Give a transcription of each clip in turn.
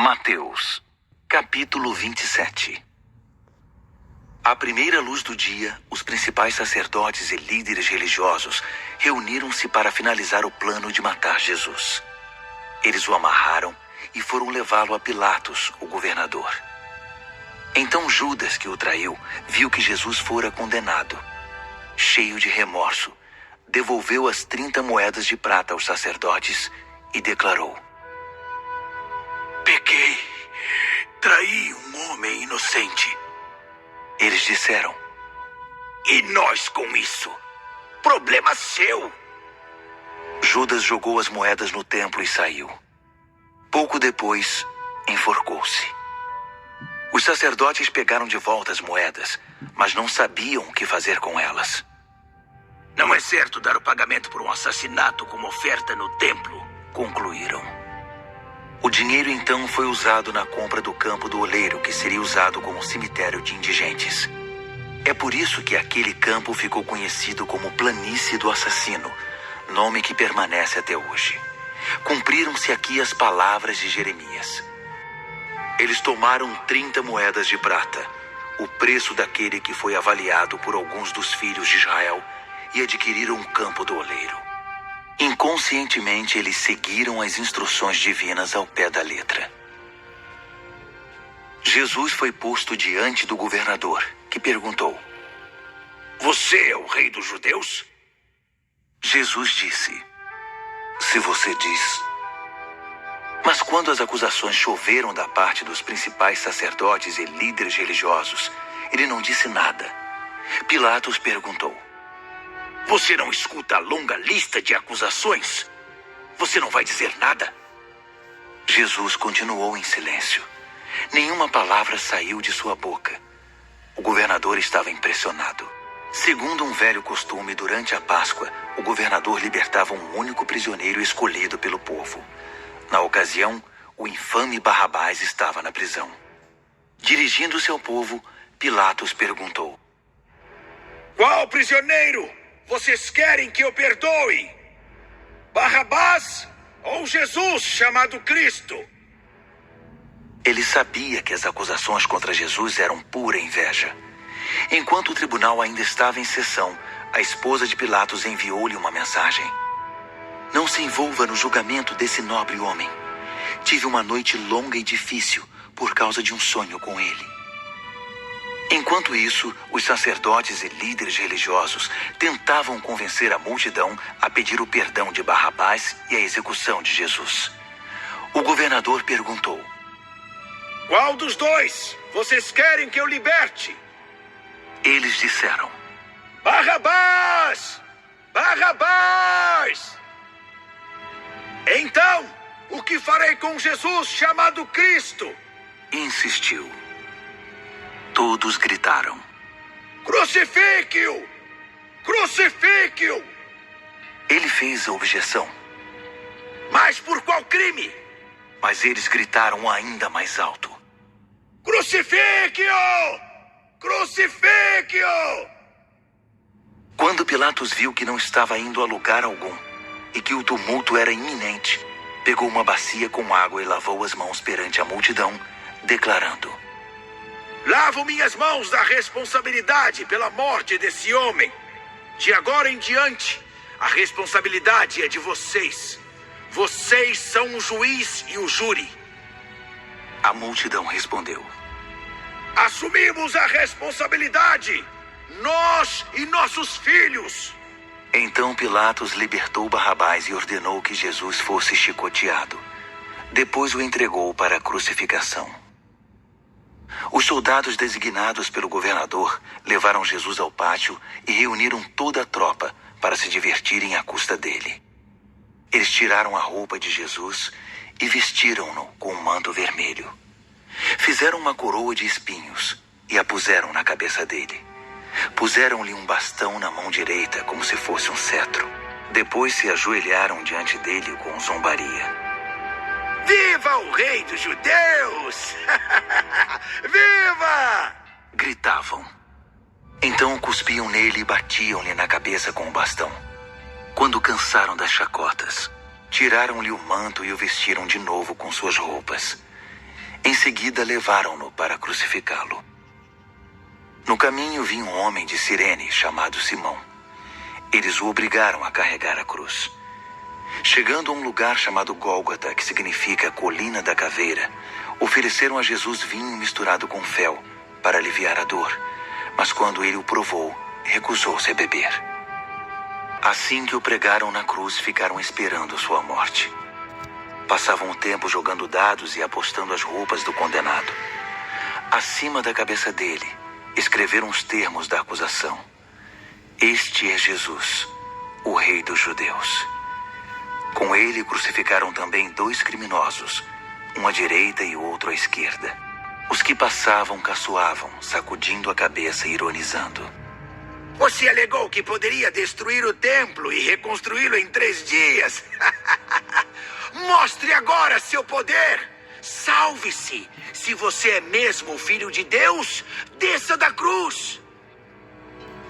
Mateus, capítulo 27. À primeira luz do dia, os principais sacerdotes e líderes religiosos reuniram-se para finalizar o plano de matar Jesus. Eles o amarraram e foram levá-lo a Pilatos, o governador. Então Judas, que o traiu, viu que Jesus fora condenado. Cheio de remorso, devolveu as 30 moedas de prata aos sacerdotes e declarou: "Pequei, traí um homem inocente." Eles disseram: "E nós com isso? Problema seu." Judas jogou as moedas no templo e saiu. Pouco depois, enforcou-se. Os sacerdotes pegaram de volta as moedas, mas não sabiam o que fazer com elas. "Não é certo dar o pagamento por um assassinato como oferta no templo", concluíram. O dinheiro então foi usado na compra do campo do oleiro, que seria usado como cemitério de indigentes. É por isso que aquele campo ficou conhecido como Planície do Assassino, nome que permanece até hoje. Cumpriram-se aqui as palavras de Jeremias. Eles tomaram 30 moedas de prata, o preço daquele que foi avaliado por alguns dos filhos de Israel, e adquiriram o campo do oleiro. Inconscientemente, eles seguiram as instruções divinas ao pé da letra. Jesus foi posto diante do governador, que perguntou: "Você é o rei dos judeus?" Jesus disse: "Se você diz." Mas quando as acusações choveram da parte dos principais sacerdotes e líderes religiosos, ele não disse nada. Pilatos perguntou: "Você não escuta a longa lista de acusações? Você não vai dizer nada?" Jesus continuou em silêncio. Nenhuma palavra saiu de sua boca. O governador estava impressionado. Segundo um velho costume, durante a Páscoa, o governador libertava um único prisioneiro escolhido pelo povo. Na ocasião, o infame Barrabás estava na prisão. Dirigindo-se ao povo, Pilatos perguntou: "Qual prisioneiro vocês querem que eu perdoe? Barrabás ou Jesus, chamado Cristo?" Ele sabia que as acusações contra Jesus eram pura inveja. Enquanto o tribunal ainda estava em sessão, a esposa de Pilatos enviou-lhe uma mensagem: "Não se envolva no julgamento desse nobre homem. Tive uma noite longa e difícil por causa de um sonho com ele." Enquanto isso, os sacerdotes e líderes religiosos tentavam convencer a multidão a pedir o perdão de Barrabás e a execução de Jesus. O governador perguntou: "Qual dos dois vocês querem que eu liberte?" Eles disseram: "Barrabás! Barrabás!" "Então, o que farei com Jesus chamado Cristo?" insistiu. Todos gritaram: "Crucifique-o! Crucifique-o!" Ele fez a objeção: "Mas por qual crime?" Mas eles gritaram ainda mais alto: "Crucifique-o! Crucifique-o!" Quando Pilatos viu que não estava indo a lugar algum e que o tumulto era iminente, pegou uma bacia com água e lavou as mãos perante a multidão, declarando: "Lavo minhas mãos da responsabilidade pela morte desse homem. De agora em diante, a responsabilidade é de vocês. Vocês são o juiz e o júri." A multidão respondeu: "Assumimos a responsabilidade, nós e nossos filhos." Então Pilatos libertou Barrabás e ordenou que Jesus fosse chicoteado. Depois o entregou para a crucificação. Os soldados designados pelo governador levaram Jesus ao pátio e reuniram toda a tropa para se divertirem à custa dele. Eles tiraram a roupa de Jesus e vestiram-no com um manto vermelho. Fizeram uma coroa de espinhos e a puseram na cabeça dele. Puseram-lhe um bastão na mão direita como se fosse um cetro. Depois se ajoelharam diante dele com zombaria. "Viva o rei dos judeus! Viva!" gritavam. Então cuspiam nele e batiam-lhe na cabeça com o bastão. Quando cansaram das chacotas, tiraram-lhe o manto e o vestiram de novo com suas roupas. Em seguida, levaram-no para crucificá-lo. No caminho vinha um homem de Cirene chamado Simão. Eles o obrigaram a carregar a cruz. Chegando a um lugar chamado Gólgota, que significa Colina da Caveira, ofereceram a Jesus vinho misturado com fel para aliviar a dor, mas quando ele o provou, recusou-se a beber. Assim que o pregaram na cruz, ficaram esperando sua morte. Passavam o tempo jogando dados e apostando as roupas do condenado. Acima da cabeça dele, escreveram os termos da acusação: Este é Jesus, o Rei dos Judeus. Com ele crucificaram também 2 criminosos, um à direita e o outro à esquerda. Os que passavam caçoavam, sacudindo a cabeça e ironizando. Você alegou que poderia destruir o templo e reconstruí-lo em 3 dias. Mostre agora seu poder. Salve-se. Se você é mesmo o Filho de Deus, desça da cruz.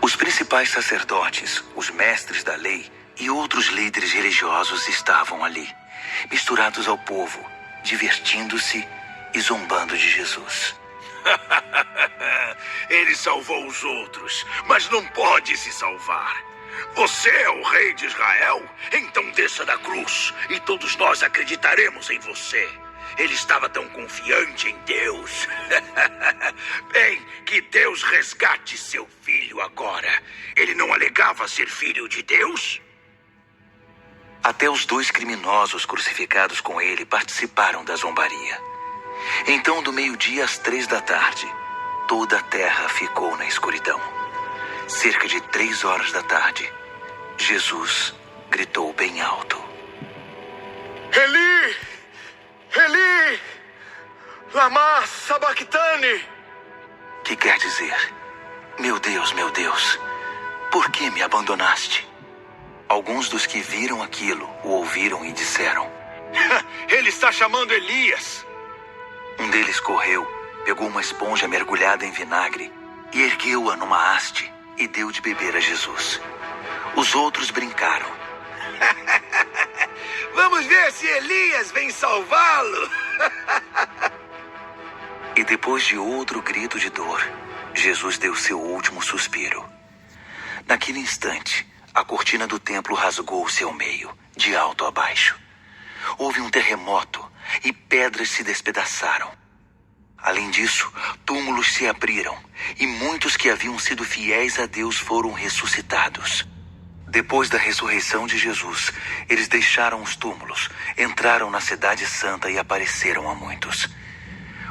Os principais sacerdotes, os mestres da lei e outros líderes religiosos estavam ali, misturados ao povo, divertindo-se e zombando de Jesus. Ele salvou os outros, mas não pode se salvar. Você é o rei de Israel? Então desça da cruz e todos nós acreditaremos em você. Ele estava tão confiante em Deus. Bem, que Deus resgate seu filho agora. Ele não alegava ser filho de Deus? Até os 2 criminosos crucificados com ele participaram da zombaria. Então, do meio-dia às 3 da tarde, toda a terra ficou na escuridão. Cerca de 3 horas da tarde, Jesus gritou bem alto: Eli! Eli! Lama sabachthani! Que quer dizer: meu Deus, por que me abandonaste? Alguns dos que viram aquilo o ouviram e disseram: Ele está chamando Elias. Um deles correu, pegou uma esponja mergulhada em vinagre e ergueu-a numa haste e deu de beber a Jesus. Os outros brincaram: Vamos ver se Elias vem salvá-lo. E depois de outro grito de dor, Jesus deu seu último suspiro. Naquele instante, a cortina do templo rasgou-se ao meio, de alto a baixo. Houve um terremoto e pedras se despedaçaram. Além disso, túmulos se abriram e muitos que haviam sido fiéis a Deus foram ressuscitados. Depois da ressurreição de Jesus, eles deixaram os túmulos, entraram na cidade santa e apareceram a muitos.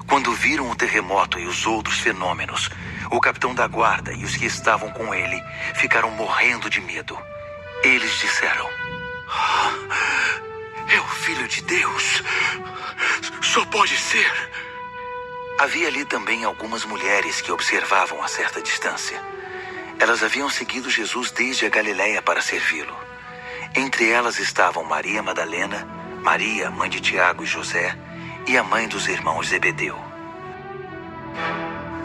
Quando viram o terremoto e os outros fenômenos, o capitão da guarda e os que estavam com ele ficaram morrendo de medo. Eles disseram: É o Filho de Deus. Só pode ser. Havia ali também algumas mulheres que observavam a certa distância. Elas haviam seguido Jesus desde a Galiléia para servi-lo. Entre elas estavam Maria Madalena, Maria, mãe de Tiago e José, e a mãe dos irmãos Zebedeu.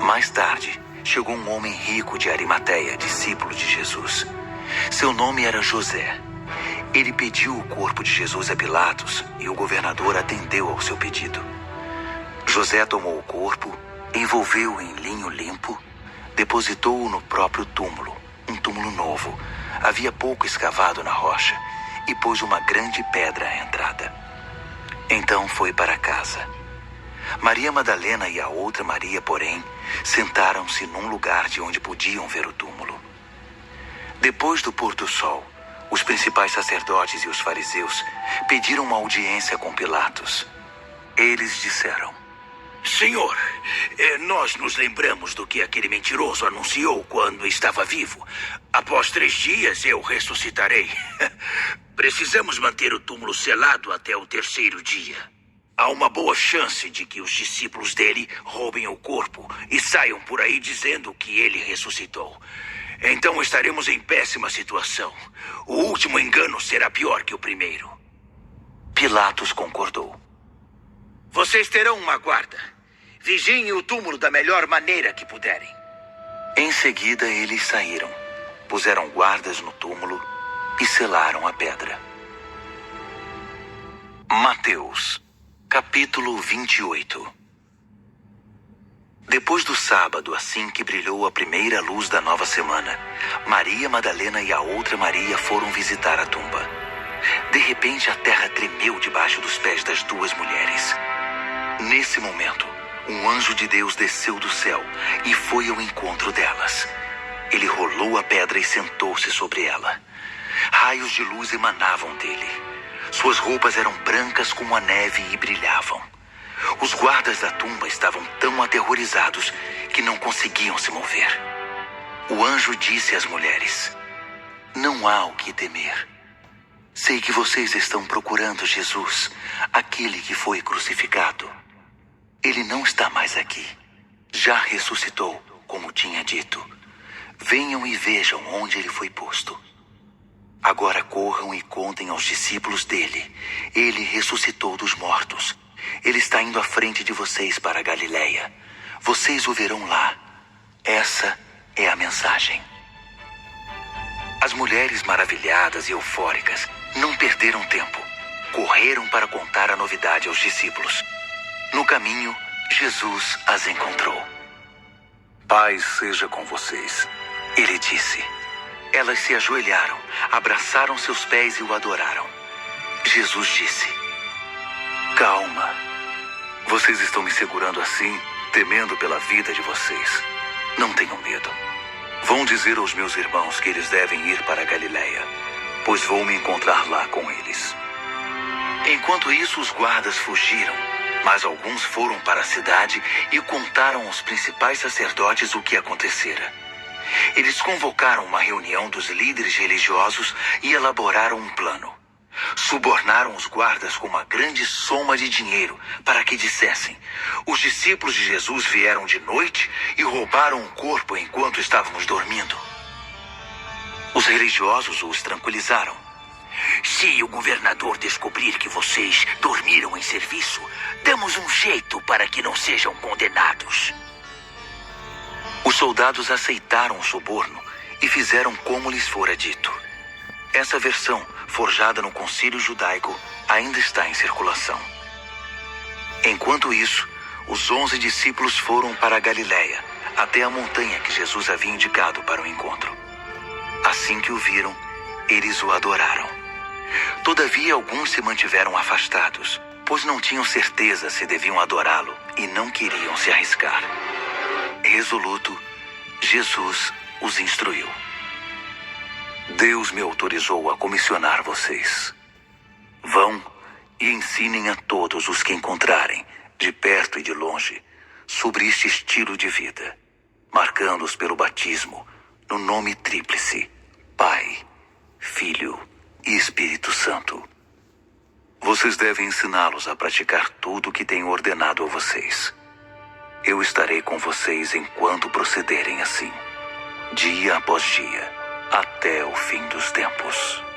Mais tarde, chegou um homem rico de Arimateia, discípulo de Jesus. Seu nome era José. Ele pediu o corpo de Jesus a Pilatos e o governador atendeu ao seu pedido. José tomou o corpo, envolveu-o em linho limpo, depositou-o no próprio túmulo, um túmulo novo. Havia pouco escavado na rocha e pôs uma grande pedra à entrada. Então foi para casa. Maria Madalena e a outra Maria, porém, sentaram-se num lugar de onde podiam ver o túmulo. Depois do pôr do sol, os principais sacerdotes e os fariseus pediram uma audiência com Pilatos. Eles disseram: Senhor, nós nos lembramos do que aquele mentiroso anunciou quando estava vivo. Após 3 dias eu ressuscitarei. Precisamos manter o túmulo selado até o 3º dia. Há uma boa chance de que os discípulos dele roubem o corpo e saiam por aí dizendo que ele ressuscitou. Então estaremos em péssima situação. O último engano será pior que o primeiro. Pilatos concordou. Vocês terão uma guarda. Vigiem o túmulo da melhor maneira que puderem. Em seguida, eles saíram, puseram guardas no túmulo e selaram a pedra. Mateus, capítulo 28. Depois do sábado, assim que brilhou a primeira luz da nova semana, Maria Madalena e a outra Maria foram visitar a tumba. De repente, a terra tremeu debaixo dos pés das duas mulheres. Nesse momento, um anjo de Deus desceu do céu e foi ao encontro delas. Ele rolou a pedra e sentou-se sobre ela. Raios de luz emanavam dele. Suas roupas eram brancas como a neve e brilhavam. Os guardas da tumba estavam tão aterrorizados que não conseguiam se mover. O anjo disse às mulheres: "Não há o que temer. Sei que vocês estão procurando Jesus, aquele que foi crucificado. Ele não está mais aqui. Já ressuscitou, como tinha dito. Venham e vejam onde ele foi posto. Agora corram e contem aos discípulos dele. Ele ressuscitou dos mortos. Ele está indo à frente de vocês para a Galileia. Vocês o verão lá. Essa é a mensagem." As mulheres, maravilhadas e eufóricas, não perderam tempo. Correram para contar a novidade aos discípulos. No caminho, Jesus as encontrou. "Paz seja com vocês", ele disse. Elas se ajoelharam, abraçaram seus pés e o adoraram. Jesus disse: "Calma. Vocês estão me segurando assim, temendo pela vida de vocês. Não tenham medo. Vão dizer aos meus irmãos que eles devem ir para a Galileia, pois vou me encontrar lá com eles." Enquanto isso, os guardas fugiram, mas alguns foram para a cidade e contaram aos principais sacerdotes o que acontecera. Eles convocaram uma reunião dos líderes religiosos e elaboraram um plano. Subornaram os guardas com uma grande soma de dinheiro para que dissessem: "Os discípulos de Jesus vieram de noite e roubaram o corpo enquanto estávamos dormindo." Os religiosos os tranquilizaram. "Se o governador descobrir que vocês dormiram em serviço, damos um jeito para que não sejam condenados." Os soldados aceitaram o suborno e fizeram como lhes fora dito. Essa versão, forjada no concílio judaico, ainda está em circulação. Enquanto isso, os 11 discípulos foram para a Galileia, até a montanha que Jesus havia indicado para o encontro. Assim que o viram, eles o adoraram. Todavia, alguns se mantiveram afastados, pois não tinham certeza se deviam adorá-lo e não queriam se arriscar. Resoluto, Jesus os instruiu: "Deus me autorizou a comissionar vocês. Vão e ensinem a todos os que encontrarem, de perto e de longe, sobre este estilo de vida, marcando-os pelo batismo no nome tríplice: Pai, Filho e Espírito Santo. Vocês devem ensiná-los a praticar tudo o que tenho ordenado a vocês. Eu estarei com vocês enquanto procederem assim, dia após dia, até o fim dos tempos."